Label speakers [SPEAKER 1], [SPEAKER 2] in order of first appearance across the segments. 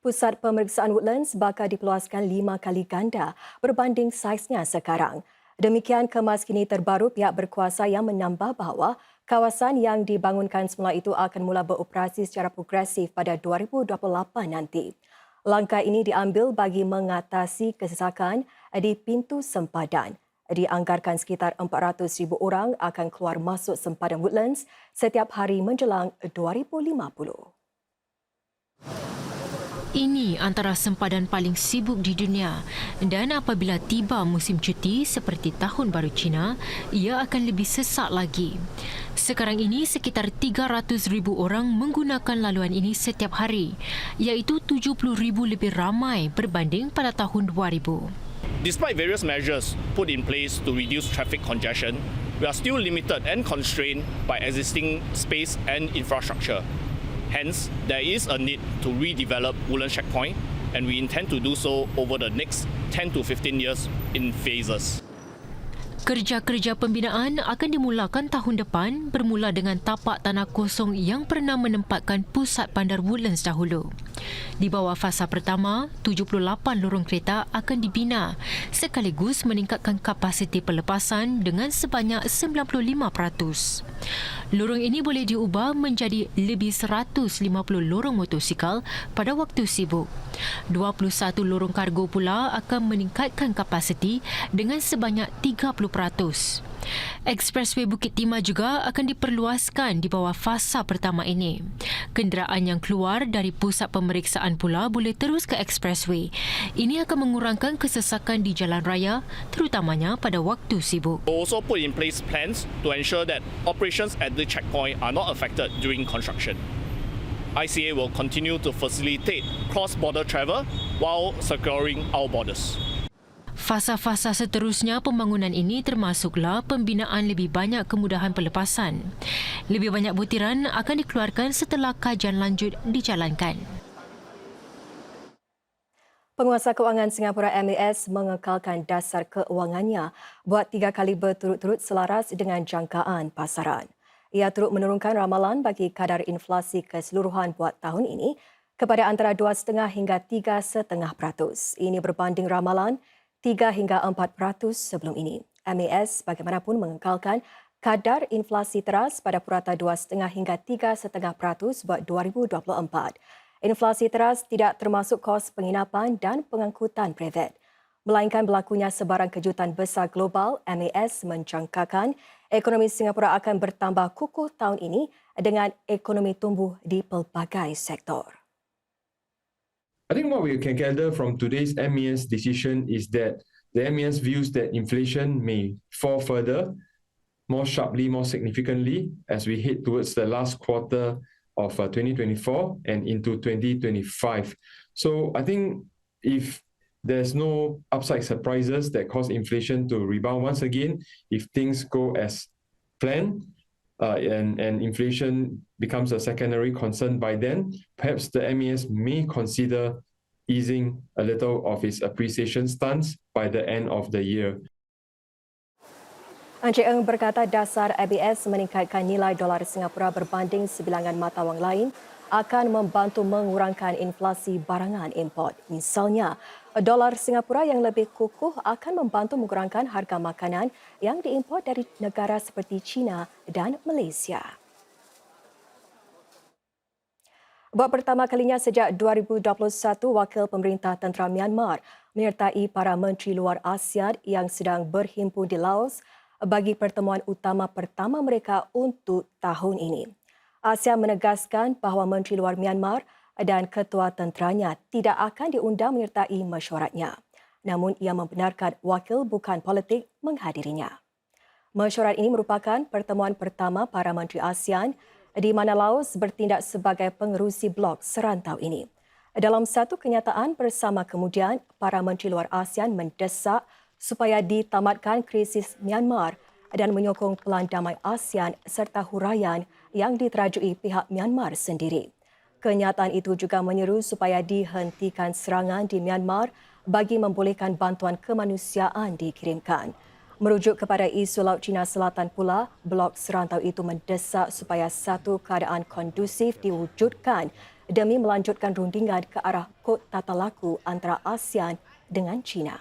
[SPEAKER 1] Pusat Pemeriksaan Woodlands bakal dipeluaskan 5 kali ganda berbanding saiznya sekarang. Demikian kemas kini terbaru pihak berkuasa yang menambah bahawa kawasan yang dibangunkan semula itu akan mula beroperasi secara progresif pada 2028 nanti. Langkah ini diambil bagi mengatasi kesesakan di pintu sempadan. Dianggarkan sekitar 400,000 orang akan keluar masuk sempadan Woodlands setiap hari menjelang 2050.
[SPEAKER 2] Ini antara sempadan paling sibuk di dunia dan apabila tiba musim cuti seperti Tahun Baru Cina, ia akan lebih sesak lagi. Sekarang ini sekitar 300,000 orang menggunakan laluan ini setiap hari, iaitu 70,000 lebih ramai berbanding pada tahun 2000.
[SPEAKER 3] Despite various measures put in place to reduce traffic congestion, we are still limited and constrained by existing space and infrastructure. Hence, there is a need to redevelop Woodlands Checkpoint, and we intend to do so over the next 10 to 15 years in phases.
[SPEAKER 2] Kerja-kerja pembinaan akan dimulakan tahun depan bermula dengan tapak tanah kosong yang pernah menempatkan pusat bandar Woodlands dahulu. Di bawah fasa pertama, 78 lorong kereta akan dibina sekaligus meningkatkan kapasiti pelepasan dengan sebanyak 95%. Lorong ini boleh diubah menjadi lebih 150 lorong motosikal pada waktu sibuk. 21 lorong kargo pula akan meningkatkan kapasiti dengan sebanyak 30%. Expressway Bukit Timah juga akan diperluaskan di bawah fasa pertama ini. Kenderaan yang keluar dari pusat pemeriksaan pula boleh terus ke Expressway. Ini akan mengurangkan kesesakan di jalan raya, terutamanya pada waktu sibuk.
[SPEAKER 3] We also put in place plans to ensure that operations at the checkpoint are not affected during construction. ICA will continue to facilitate cross-border travel while securing our borders.
[SPEAKER 2] Fasa-fasa seterusnya pembangunan ini termasuklah pembinaan lebih banyak kemudahan pelepasan. Lebih banyak butiran akan dikeluarkan setelah kajian lanjut dijalankan.
[SPEAKER 1] Penguasa Kewangan Singapura MAS mengekalkan dasar keuangannya buat 3 kali berturut-turut selaras dengan jangkaan pasaran. Ia turut menurunkan ramalan bagi kadar inflasi keseluruhan buat tahun ini kepada antara 2,5 hingga 3,5%. Ini berbanding ramalan 3 hingga 4% sebelum ini. MAS bagaimanapun mengekalkan kadar inflasi teras pada purata 2,5 hingga 3,5% buat 2024. Inflasi teras tidak termasuk kos penginapan dan pengangkutan privat. Melainkan berlakunya sebarang kejutan besar global, MAS menjangkakan ekonomi Singapura akan bertambah kukuh tahun ini dengan ekonomi tumbuh di pelbagai sektor.
[SPEAKER 4] I think what we can gather from today's MAS decision is that the MAS views that inflation may fall further, more sharply, more significantly as we head towards the last quarter of 2024 and into 2025. So I think if there's no upside surprises that cause inflation to rebound once again, if things go as planned, and inflation becomes a secondary concern by then, perhaps the MAS may consider easing a little of its appreciation stance by the end of the year.
[SPEAKER 1] Encik Eng berkata dasar MAS meningkatkan nilai dolar Singapura berbanding sebilangan mata wang lain akan membantu mengurangkan inflasi barangan import. Misalnya, dolar Singapura yang lebih kukuh akan membantu mengurangkan harga makanan yang diimport dari negara seperti China dan Malaysia. Buat pertama kalinya sejak 2021, Wakil Pemerintah Tentera Myanmar menyertai para Menteri Luar ASEAN yang sedang berhimpun di Laos bagi pertemuan utama pertama mereka untuk tahun ini. ASEAN menegaskan bahawa Menteri Luar Myanmar dan ketua tenteranya tidak akan diundang menyertai mesyuaratnya. Namun ia membenarkan wakil bukan politik menghadirinya. Mesyuarat ini merupakan pertemuan pertama para Menteri ASEAN di mana Laos bertindak sebagai pengerusi blok serantau ini. Dalam satu kenyataan bersama kemudian, para Menteri Luar ASEAN mendesak supaya ditamatkan krisis Myanmar dan menyokong pelan damai ASEAN serta huraian yang diterajui pihak Myanmar sendiri. Kenyataan itu juga menyeru supaya dihentikan serangan di Myanmar bagi membolehkan bantuan kemanusiaan dikirimkan. Merujuk kepada isu Laut Cina Selatan pula, blok serantau itu mendesak supaya satu keadaan kondusif diwujudkan demi melanjutkan rundingan ke arah kod tata laku antara ASEAN dengan China.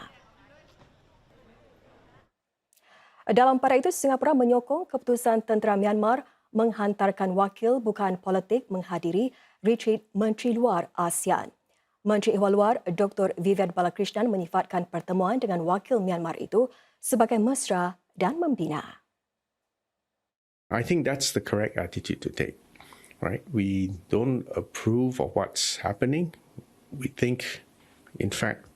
[SPEAKER 1] Dalam pada itu, Singapura menyokong keputusan tentera Myanmar menghantarkan wakil bukan politik menghadiri retreat Menteri Luar ASEAN. Menteri Ehwal Luar Dr. Vivian Balakrishnan menyifatkan pertemuan dengan wakil Myanmar itu sebagai mesra dan membina.
[SPEAKER 5] I think that's the correct attitude to take, right? We don't approve of what's happening. We think, in fact,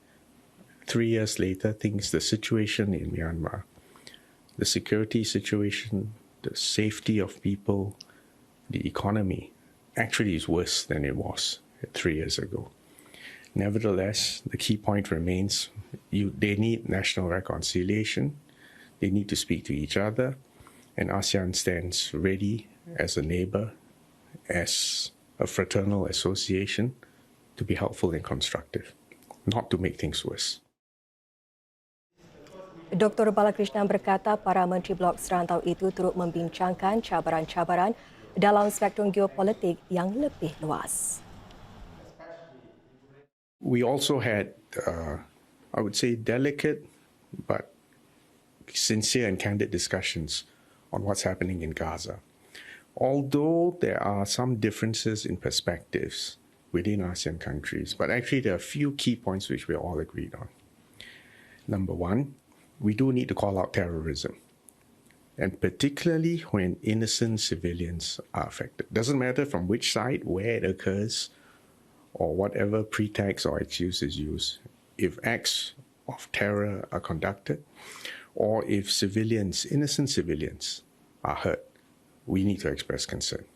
[SPEAKER 5] 3 years later, the situation in Myanmar, the security situation, the safety of people, the economy, actually is worse than it was 3 years ago. Nevertheless, the key point remains, they need national reconciliation, they need to speak to each other, and ASEAN stands ready as a neighbor, as a fraternal association, to be helpful and constructive, not to make things worse.
[SPEAKER 1] Dr. Balakrishnan berkata para Menteri Blok Serantau itu turut membincangkan cabaran-cabaran dalam spektrum geopolitik yang lebih luas.
[SPEAKER 5] We also had, I would say, delicate but sincere and candid discussions on what's happening in Gaza. Although there are some differences in perspectives within ASEAN countries, but actually there are a few key points which we all agreed on. Number one, we do need to call out terrorism, and particularly when innocent civilians are affected. Doesn't matter from which side, where it occurs, or whatever pretext or excuse is used. If acts of terror are conducted, or if innocent civilians are hurt, we need to express concern.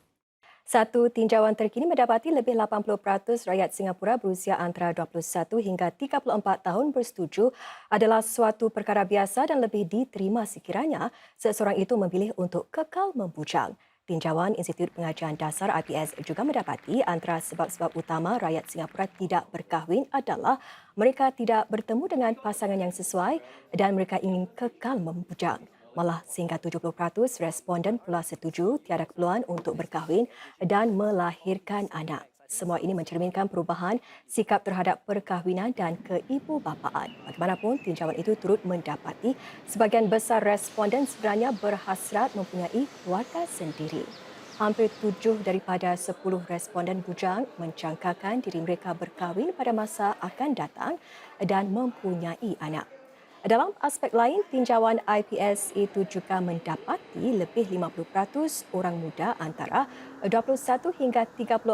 [SPEAKER 1] Satu tinjauan terkini mendapati lebih 80% rakyat Singapura berusia antara 21 hingga 34 tahun bersetuju adalah suatu perkara biasa dan lebih diterima sekiranya seseorang itu memilih untuk kekal membujang. Tinjauan Institut Pengajian Dasar IPS juga mendapati antara sebab-sebab utama rakyat Singapura tidak berkahwin adalah mereka tidak bertemu dengan pasangan yang sesuai dan mereka ingin kekal membujang. Malah sehingga 70% responden pula setuju tiada keperluan untuk berkahwin dan melahirkan anak. Semua ini mencerminkan perubahan sikap terhadap perkahwinan dan keibubapaan. Bagaimanapun, tinjauan itu turut mendapati sebahagian besar responden sebenarnya berhasrat mempunyai keluarga sendiri. Hampir 7 daripada 10 responden bujang mencangkakan diri mereka berkahwin pada masa akan datang dan mempunyai anak. Dalam aspek lain, tinjauan IPS itu juga mendapati lebih 50% orang muda antara 21 hingga 34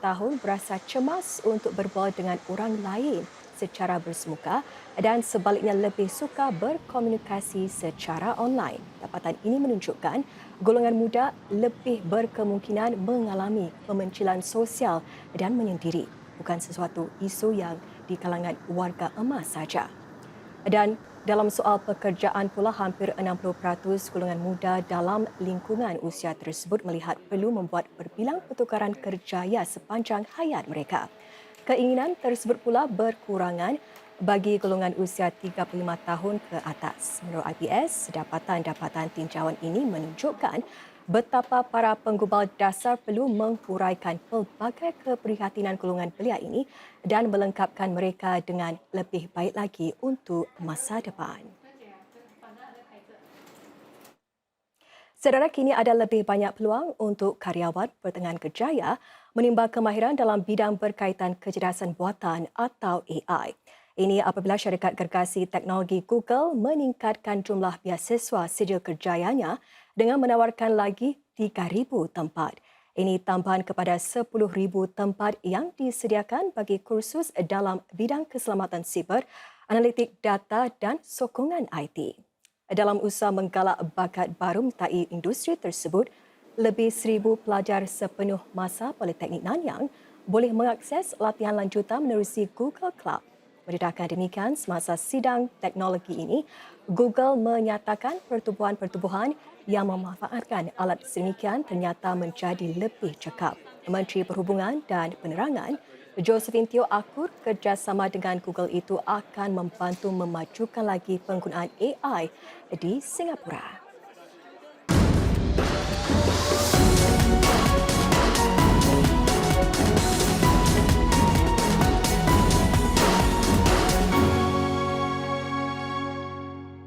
[SPEAKER 1] tahun berasa cemas untuk berbual dengan orang lain secara bersemuka dan sebaliknya lebih suka berkomunikasi secara online. Dapatan ini menunjukkan golongan muda lebih berkemungkinan mengalami pemencilan sosial dan menyendiri, bukan sesuatu isu yang di kalangan warga emas saja. Dan dalam soal pekerjaan pula, hampir 60% golongan muda dalam lingkungan usia tersebut melihat perlu membuat berbilang pertukaran kerjaya sepanjang hayat mereka. Keinginan tersebut pula berkurangan bagi golongan usia 35 tahun ke atas. Menurut IPS, dapatan-dapatan tinjauan ini menunjukkan betapa para penggubal dasar perlu menghuraikan pelbagai keprihatinan golongan belia ini dan melengkapkan mereka dengan lebih baik lagi untuk masa depan. Saudara, kini ada lebih banyak peluang untuk karyawan pertengahan kerjaya menimba kemahiran dalam bidang berkaitan kecerdasan buatan atau AI. Ini apabila syarikat gergasi teknologi Google meningkatkan jumlah beasiswa sijil kerjayanya dengan menawarkan lagi 3,000 tempat. Ini tambahan kepada 10,000 tempat yang disediakan bagi kursus dalam bidang keselamatan siber, analitik data dan sokongan IT. Dalam usaha menggalak bakat baru menyertai industri tersebut, lebih 1,000 pelajar sepenuh masa Politeknik Nanyang boleh mengakses latihan lanjutan menerusi Google Cloud. Mendedahkan demikian, semasa sidang teknologi ini, Google menyatakan pertubuhan-pertubuhan yang memanfaatkan alat sedemikian ternyata menjadi lebih cekap. Menteri Perhubungan dan Penerangan, Josephine Teo akur kerjasama dengan Google itu akan membantu memajukan lagi penggunaan AI di Singapura.